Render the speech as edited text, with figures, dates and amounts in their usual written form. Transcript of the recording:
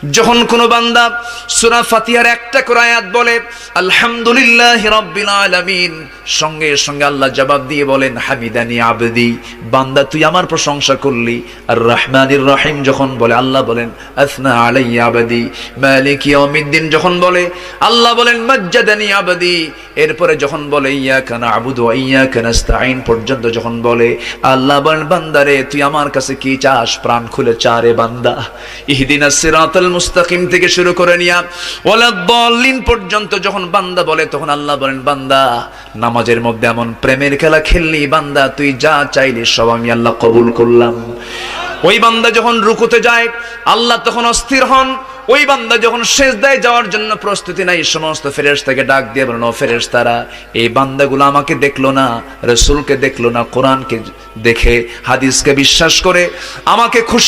যখন কোন বান্দা সূরা ফাতিহার একটা করে আয়াত বলে আলহামদুলিল্লাহি রাব্বিল আলামিন, সঙ্গে সঙ্গে আল্লাহ জবাব দিয়ে বলেন হামিদানি আবদি, বান্দা তুই আমার প্রশংসা করলি। আর রহমানির রহিম যখন বলে আল্লাহ বলেন আসনা আলাইয়া আবদি। মালিক ইয়াউমিদ্দিন যখন বলে আল্লাহ বলেন মাজ্জাদানি আবদি। এরপরে যখন বলে ইয়াকা না'বুদু ওয়া ইয়াকা নাস্তাঈন পর্যন্ত যখন বলে আল্লাহ বলেন বান্দারে তুই আমার কাছে কি চাস, প্রাণ খুলে চারে বান্দা। ইহদিনাস সিরাতাল মুস্তাকিম থেকে শুরু করে নিয়া ওয়ালাদ-দাল্লিন পর্যন্ত যখন বান্দা বলে তখন আল্লাহ বলেন বান্দা নামাজের মধ্যে এমন প্রেমের খেলা খেললি বান্দা, তুই যা চাইলি সব আমি আল্লাহ কবুল করলাম। ওই বান্দা যখন রুকুতে যায় আল্লাহ তখন অস্থির হন। ওই বান্দা যখন সিজদায় যাওয়ার জন্য প্রস্তুতি নাই, সমস্ত ফেরেশতাকে ডাক দিয়ে বলেন ও ফেরেশতারা, এই বান্দাগুলো আমাকে দেখলো না, রাসূলকে দেখলো না, কোরআনকে দেখে হাদিসকে বিশ্বাস করে আমাকে খুশি